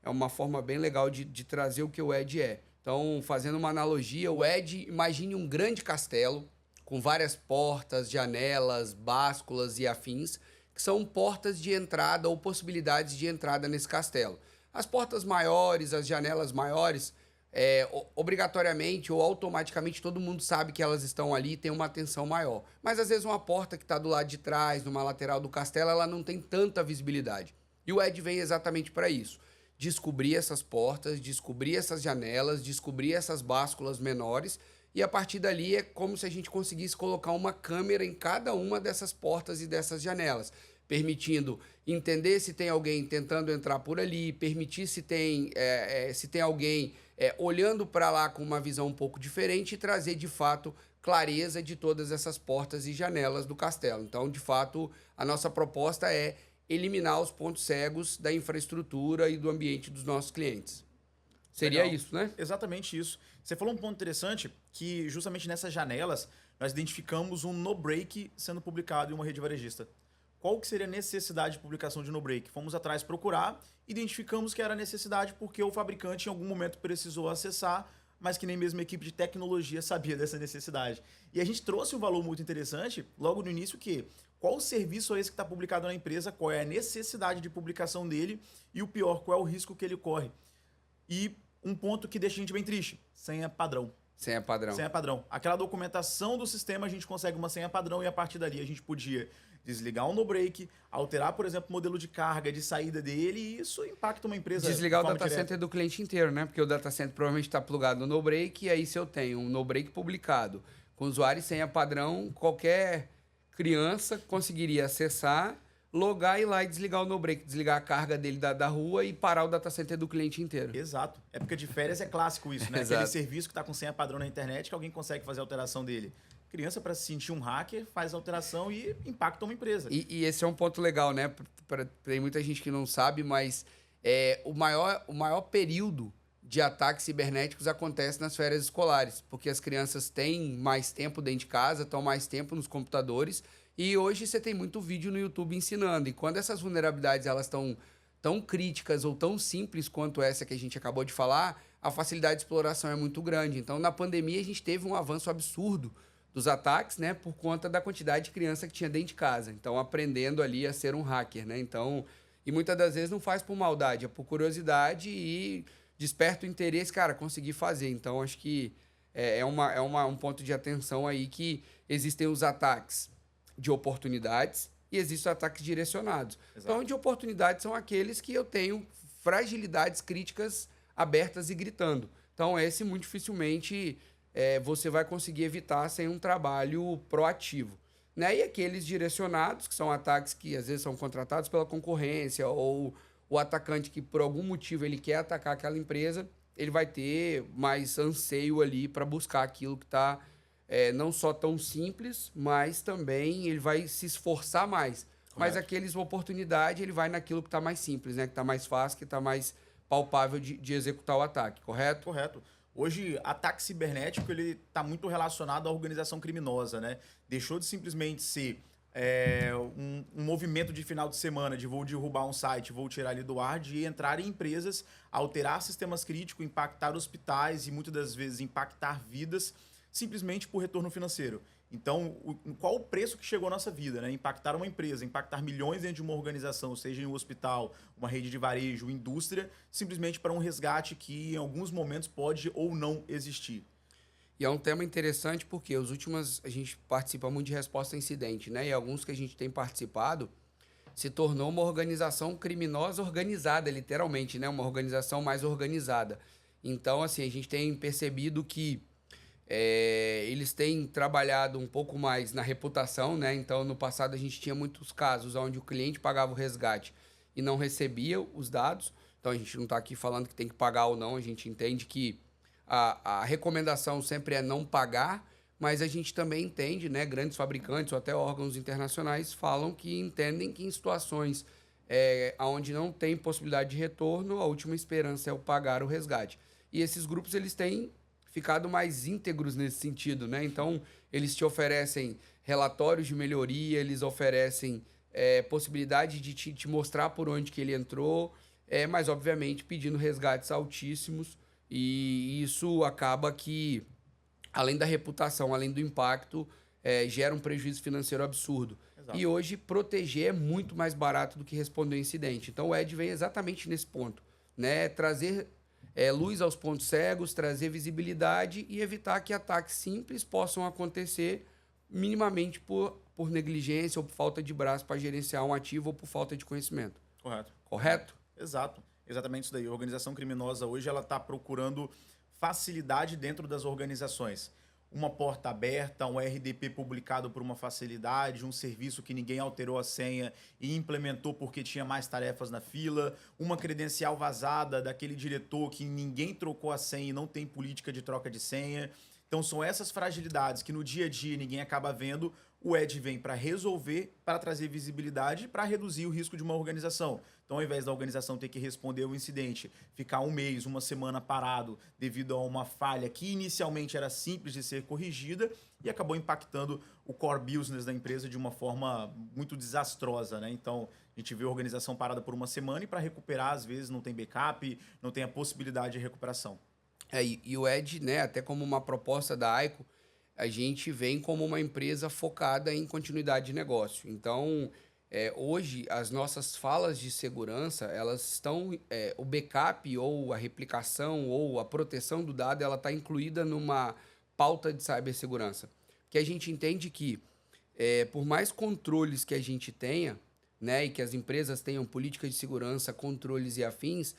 é uma forma bem legal de trazer o que o Edge é. Então, fazendo uma analogia, o Edge, imagine um grande castelo com várias portas, janelas, básculas e afins, que são portas de entrada ou possibilidades de entrada nesse castelo. As portas maiores, as janelas maiores, obrigatoriamente ou automaticamente todo mundo sabe que elas estão ali e tem uma atenção maior. Mas às vezes uma porta que está do lado de trás, numa lateral do castelo, ela não tem tanta visibilidade. E o Edge vem exatamente para isso. Descobrir essas portas, descobrir essas janelas, descobrir essas básculas menores, e a partir dali é como se a gente conseguisse colocar uma câmera em cada uma dessas portas e dessas janelas, permitindo entender se tem alguém tentando entrar por ali, permitir se tem alguém olhando para lá com uma visão um pouco diferente e trazer, de fato, clareza de todas essas portas e janelas do castelo. Então, de fato, a nossa proposta é eliminar os pontos cegos da infraestrutura e do ambiente dos nossos clientes. Seria Legal. isso, né? Exatamente isso. Você falou um ponto interessante que justamente nessas janelas nós identificamos um no-break sendo publicado em uma rede varejista. Qual que seria a necessidade de publicação de no-break? Fomos atrás procurar, identificamos que era necessidade porque o fabricante em algum momento precisou acessar, mas que nem mesmo a equipe de tecnologia sabia dessa necessidade. E a gente trouxe um valor muito interessante logo no início que qual o serviço é esse que está publicado na empresa, qual é a necessidade de publicação dele e o pior, qual é o risco que ele corre. E um ponto que deixa a gente bem triste, senha padrão. Senha padrão. Senha padrão. Aquela documentação do sistema, a gente consegue uma senha padrão e a partir dali a gente podia desligar o no-break, alterar, por exemplo, o modelo de carga, de saída dele e isso impacta uma empresa. Desligar o data center do cliente inteiro, né? Porque o data center provavelmente está plugado no no-break e aí se eu tenho um no-break publicado com usuário e senha padrão, qualquer criança conseguiria acessar, logar e ir lá e desligar o no-break, desligar a carga dele da rua e parar o data center do cliente inteiro. Exato. Época de férias é clássico isso, né? Aquele serviço que está com senha padrão na internet que alguém consegue fazer a alteração dele. Criança, para se sentir um hacker, faz a alteração e impacta uma empresa. E esse é um ponto legal, né? Tem muita gente que não sabe, mas o maior período de ataques cibernéticos acontece nas férias escolares, porque as crianças têm mais tempo dentro de casa, estão mais tempo nos computadores, E hoje você tem muito vídeo no YouTube ensinando. E quando essas vulnerabilidades elas estão tão críticas ou tão simples quanto essa que a gente acabou de falar, a facilidade de exploração é muito grande. Então, na pandemia, a gente teve um avanço absurdo dos ataques, né, por conta da quantidade de criança que tinha dentro de casa. Então, aprendendo ali a ser um hacker, né? Então, e muitas das vezes não faz por maldade, é por curiosidade e desperta o interesse, cara, conseguir fazer. Então, acho que um ponto de atenção aí que existem os ataques de oportunidades e existem os ataques direcionados. Exato. Então, de oportunidades são aqueles que eu tenho fragilidades críticas abertas e gritando. Então, esse muito dificilmente você vai conseguir evitar sem um trabalho proativo. Né? E aqueles direcionados, que são ataques que às vezes são contratados pela concorrência ou o atacante que por algum motivo ele quer atacar aquela empresa, ele vai ter mais anseio ali para buscar aquilo que está não só tão simples, mas também ele vai se esforçar mais. Correto. Mas aqueles oportunidade, ele vai naquilo que está mais simples, né? Que está mais fácil, que está mais palpável de executar o ataque, correto? Correto. Hoje, ataque cibernético ele está muito relacionado à organização criminosa, né? Deixou de simplesmente ser um movimento de final de semana de vou derrubar um site, vou tirar ele do ar, de entrar em empresas, alterar sistemas críticos, impactar hospitais e muitas das vezes impactar vidas simplesmente por retorno financeiro. Então, qual o preço que chegou à nossa vida, né? Impactar uma empresa, impactar milhões dentro de uma organização, seja em um hospital, uma rede de varejo, indústria, simplesmente para um resgate que em alguns momentos pode ou não existir. E é um tema interessante porque a gente participa muito de resposta a incidente, né? E alguns que a gente tem participado se tornou uma organização criminosa organizada, literalmente, né? Uma organização mais organizada. Então, assim, a gente tem percebido que eles têm trabalhado um pouco mais na reputação, né? Então, no passado a gente tinha muitos casos onde o cliente pagava o resgate e não recebia os dados. Então, a gente não está aqui falando que tem que pagar ou não, a gente entende que a recomendação sempre é não pagar, mas a gente também entende, né? Grandes fabricantes ou até órgãos internacionais falam que entendem que em situações onde não tem possibilidade de retorno, a última esperança é o pagar o resgate. E esses grupos, eles têm ficado mais íntegros nesse sentido, né? Então, eles te oferecem relatórios de melhoria, eles oferecem possibilidade de te mostrar por onde que ele entrou, mas, obviamente, pedindo resgates altíssimos, e isso acaba que, além da reputação, além do impacto, gera um prejuízo financeiro absurdo. Exato. E hoje, proteger é muito mais barato do que responder ao incidente. Então, o Ed vem exatamente nesse ponto, né? Trazer luz aos pontos cegos, trazer visibilidade e evitar que ataques simples possam acontecer minimamente por negligência ou por falta de braço para gerenciar um ativo ou por falta de conhecimento. Correto. Correto? Exato. Exatamente isso daí. A organização criminosa hoje ela está procurando facilidade dentro das organizações. Uma porta aberta, um RDP publicado por uma facilidade, um serviço que ninguém alterou a senha e implementou porque tinha mais tarefas na fila, uma credencial vazada daquele diretor que ninguém trocou a senha e não tem política de troca de senha. Então são essas fragilidades que no dia a dia ninguém acaba vendo. O Ed vem para resolver, para trazer visibilidade, para reduzir o risco de uma organização. Então, ao invés da organização ter que responder ao incidente, ficar um mês, uma semana parado devido a uma falha que inicialmente era simples de ser corrigida e acabou impactando o core business da empresa de uma forma muito desastrosa, né? Então, a gente vê a organização parada por uma semana e para recuperar, às vezes, não tem backup, não tem a possibilidade de recuperação. E o Ed, né, até como uma proposta da Aico, a gente vem como uma empresa focada em continuidade de negócio. Então, hoje, as nossas falas de segurança, elas estão... o backup ou a replicação ou a proteção do dado, ela está incluída numa pauta de cibersegurança. Que a gente entende que, por mais controles que a gente tenha, né, e que as empresas tenham políticas de segurança, controles e afins,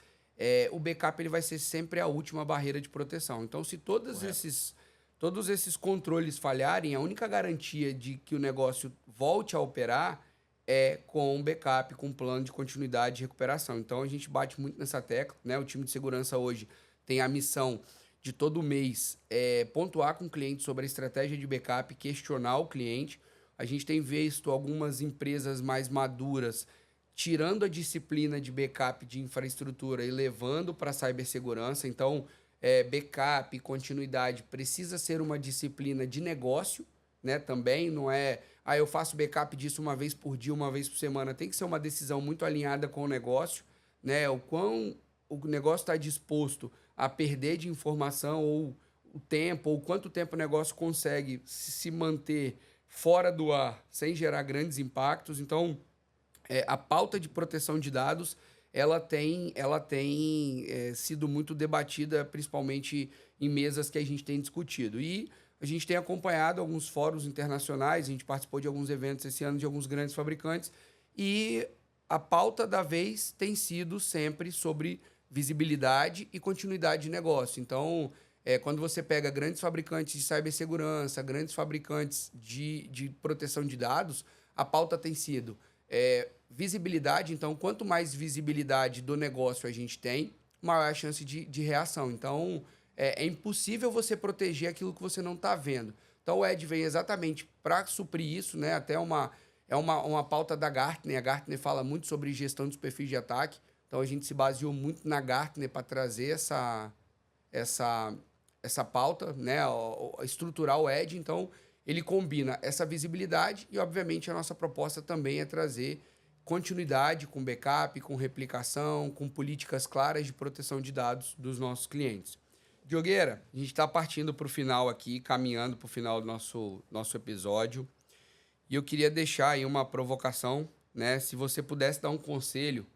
o backup ele vai ser sempre a última barreira de proteção. Então, se todos esses controles falharem, a única garantia de que o negócio volte a operar é com um backup, com um plano de continuidade e recuperação. Então, a gente bate muito nessa tecla, né? O time de segurança hoje tem a missão de todo mês pontuar com o cliente sobre a estratégia de backup, questionar o cliente. A gente tem visto algumas empresas mais maduras tirando a disciplina de backup de infraestrutura e levando para a cibersegurança. Então, backup, continuidade, precisa ser uma disciplina de negócio, né? Também não é eu faço backup disso uma vez por dia, uma vez por semana. Tem que ser uma decisão muito alinhada com o negócio, né? O quão o negócio está disposto a perder de informação ou o tempo, ou quanto tempo o negócio consegue se manter fora do ar sem gerar grandes impactos. Então, a pauta de proteção de dados, ela tem sido muito debatida, principalmente em mesas que a gente tem discutido. E a gente tem acompanhado alguns fóruns internacionais, a gente participou de alguns eventos esse ano de alguns grandes fabricantes, e a pauta da vez tem sido sempre sobre visibilidade e continuidade de negócio. Então, quando você pega grandes fabricantes de cibersegurança, grandes fabricantes de proteção de dados, a pauta tem sido visibilidade. Então, quanto mais visibilidade do negócio a gente tem, maior a chance de reação. Então, é impossível você proteger aquilo que você não está vendo. Então, o Ed vem exatamente para suprir isso, né? Até uma pauta da Gartner. A Gartner fala muito sobre gestão dos perfis de ataque. Então, a gente se baseou muito na Gartner para trazer essa pauta, né? Estruturar o Ed. Então, ele combina essa visibilidade e, obviamente, a nossa proposta também é trazer continuidade com backup, com replicação, com políticas claras de proteção de dados dos nossos clientes. Diogueira, a gente está partindo para o final aqui, caminhando para o final do nosso episódio. E eu queria deixar aí uma provocação, né? Se você pudesse dar um conselho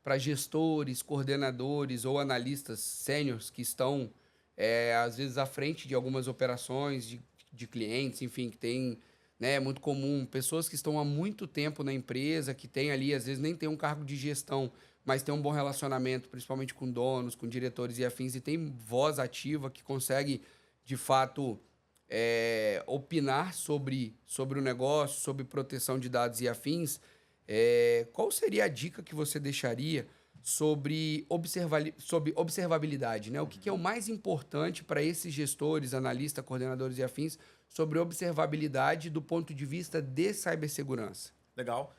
para gestores, coordenadores ou analistas sêniores que estão, às vezes, à frente de algumas operações de clientes, enfim, que tem, né, é muito comum, pessoas que estão há muito tempo na empresa, que tem ali, às vezes, nem tem um cargo de gestão, mas tem um bom relacionamento, principalmente com donos, com diretores e afins, e tem voz ativa que consegue, de fato, opinar sobre o negócio, sobre proteção de dados e afins. Qual seria a dica que você deixaria sobre observabilidade, né? O que é o mais importante para esses gestores, analistas, coordenadores e afins sobre observabilidade do ponto de vista de cibersegurança? Legal.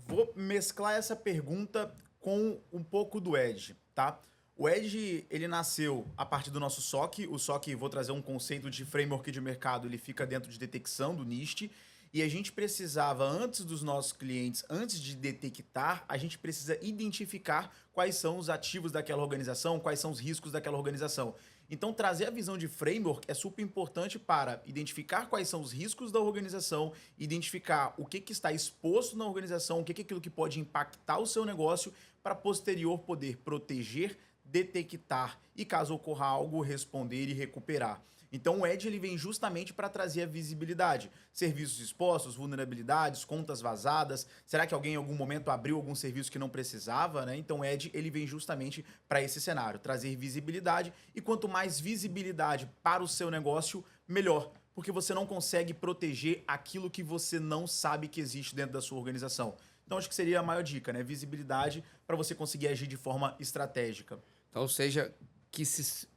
Vou mesclar essa pergunta com um pouco do Edge, tá? O Edge, ele nasceu a partir do nosso SOC. O SOC, vou trazer um conceito de framework de mercado, ele fica dentro de detecção do NIST. E a gente precisava, antes dos nossos clientes, antes de detectar, a gente precisa identificar quais são os ativos daquela organização, quais são os riscos daquela organização. Então, trazer a visão de framework é super importante para identificar quais são os riscos da organização, identificar o que está exposto na organização, o que é aquilo que pode impactar o seu negócio, para posterior poder proteger, detectar e, caso ocorra algo, responder e recuperar. Então, o Edge ele vem justamente para trazer a visibilidade. Serviços expostos, vulnerabilidades, contas vazadas. Será que alguém em algum momento abriu algum serviço que não precisava, né? Então, o Edge ele vem justamente para esse cenário, trazer visibilidade. E quanto mais visibilidade para o seu negócio, melhor. Porque você não consegue proteger aquilo que você não sabe que existe dentro da sua organização. Então, acho que seria a maior dica, né? Visibilidade para você conseguir agir de forma estratégica. Então, seja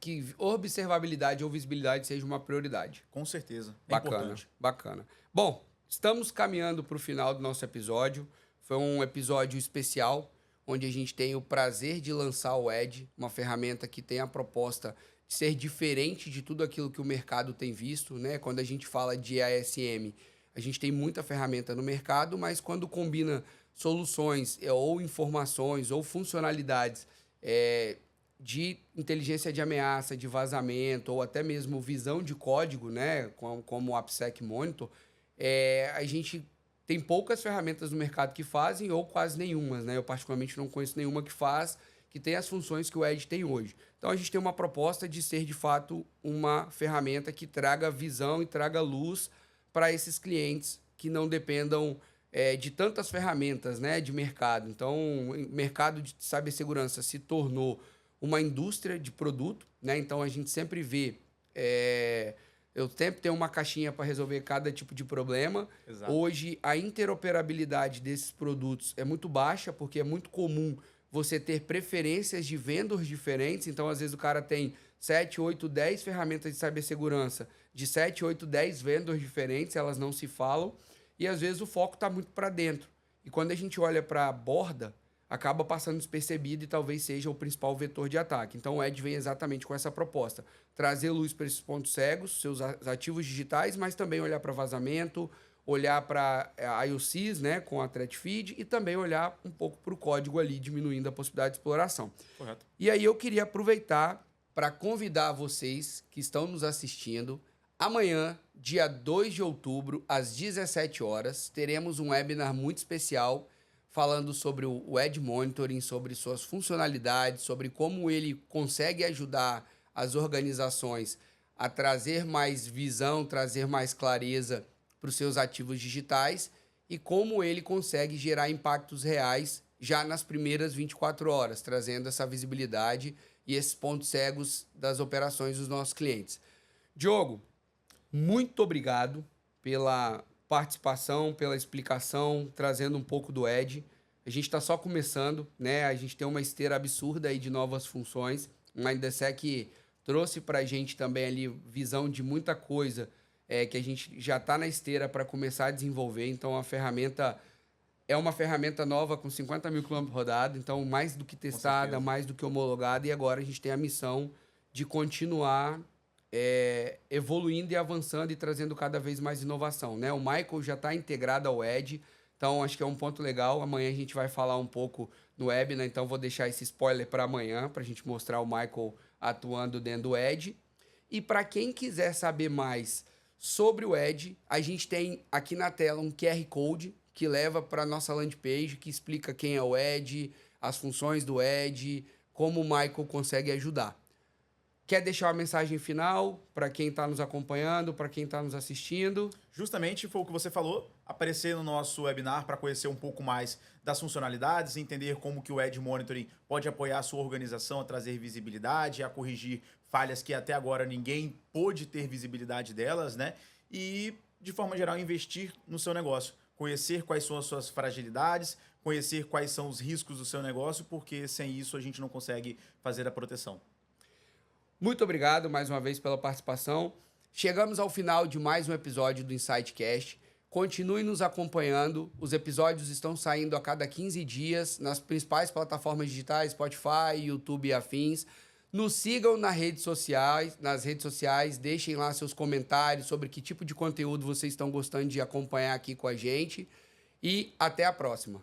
que observabilidade ou visibilidade seja uma prioridade. Com certeza. Importante. Bacana. Bom, estamos caminhando para o final do nosso episódio. Foi um episódio especial, onde a gente tem o prazer de lançar o Edge, uma ferramenta que tem a proposta de ser diferente de tudo aquilo que o mercado tem visto, né? Quando a gente fala de ASM, a gente tem muita ferramenta no mercado, mas quando combina soluções ou informações ou funcionalidades de inteligência de ameaça, de vazamento, ou até mesmo visão de código, né, como o AppSec Monitor, a gente tem poucas ferramentas no mercado que fazem, ou quase nenhumas, né? Eu particularmente não conheço nenhuma que tem as funções que o Edge tem hoje. Então a gente tem uma proposta de ser, de fato, uma ferramenta que traga visão e traga luz para esses clientes que não dependam de tantas ferramentas, né, de mercado. Então, o mercado de cibersegurança se tornou uma indústria de produto, né? Então a gente sempre vê, eu sempre tenho uma caixinha para resolver cada tipo de problema. Exato. Hoje a interoperabilidade desses produtos é muito baixa, porque é muito comum você ter preferências de vendors diferentes. Então, às vezes, o cara tem 7, 8, 10 ferramentas de cibersegurança de 7, 8, 10 vendors diferentes, elas não se falam, e às vezes o foco está muito para dentro. E quando a gente olha para a borda, acaba passando despercebido e talvez seja o principal vetor de ataque. Então, o Edge vem exatamente com essa proposta. Trazer luz para esses pontos cegos, seus ativos digitais, mas também olhar para vazamento, olhar para a IOCs, né, com a threat feed, e também olhar um pouco para o código ali, diminuindo a possibilidade de exploração. Correto. E aí eu queria aproveitar para convidar vocês que estão nos assistindo. Amanhã, dia 2 de outubro, às 17 horas, teremos um webinar muito especial falando sobre o Ad Monitoring, sobre suas funcionalidades, sobre como ele consegue ajudar as organizações a trazer mais visão, trazer mais clareza para os seus ativos digitais e como ele consegue gerar impactos reais já nas primeiras 24 horas, trazendo essa visibilidade e esses pontos cegos das operações dos nossos clientes. Diogo, muito obrigado pela participação, pela explicação, trazendo um pouco do Ed. A gente está só começando, né? A gente tem uma esteira absurda aí de novas funções. O Mindset trouxe para a gente também ali visão de muita coisa que a gente já está na esteira para começar a desenvolver. Então, a ferramenta é uma ferramenta nova com 50 mil quilômetros rodados. Então, mais do que testada, mais do que homologada. E agora a gente tem a missão de continuar evoluindo e avançando e trazendo cada vez mais inovação, né? O Michael já está integrado ao Ed, então acho que é um ponto legal. Amanhã a gente vai falar um pouco no webinar, então vou deixar esse spoiler para amanhã, para a gente mostrar o Michael atuando dentro do Ed. E para quem quiser saber mais sobre o Ed, a gente tem aqui na tela um QR Code que leva para a nossa landing page, que explica quem é o Ed, as funções do Ed, como o Michael consegue ajudar. Quer deixar uma mensagem final para quem está nos acompanhando, para quem está nos assistindo? Justamente foi o que você falou, aparecer no nosso webinar para conhecer um pouco mais das funcionalidades, entender como que o Ad Monitoring pode apoiar a sua organização a trazer visibilidade, a corrigir falhas que até agora ninguém pôde ter visibilidade delas, né? E, de forma geral, investir no seu negócio. Conhecer quais são as suas fragilidades, conhecer quais são os riscos do seu negócio, porque sem isso a gente não consegue fazer a proteção. Muito obrigado mais uma vez pela participação. Chegamos ao final de mais um episódio do InsightCast. Continue nos acompanhando. Os episódios estão saindo a cada 15 dias nas principais plataformas digitais, Spotify, YouTube e afins. Nos sigam nas redes sociais, deixem lá seus comentários sobre que tipo de conteúdo vocês estão gostando de acompanhar aqui com a gente. E até a próxima.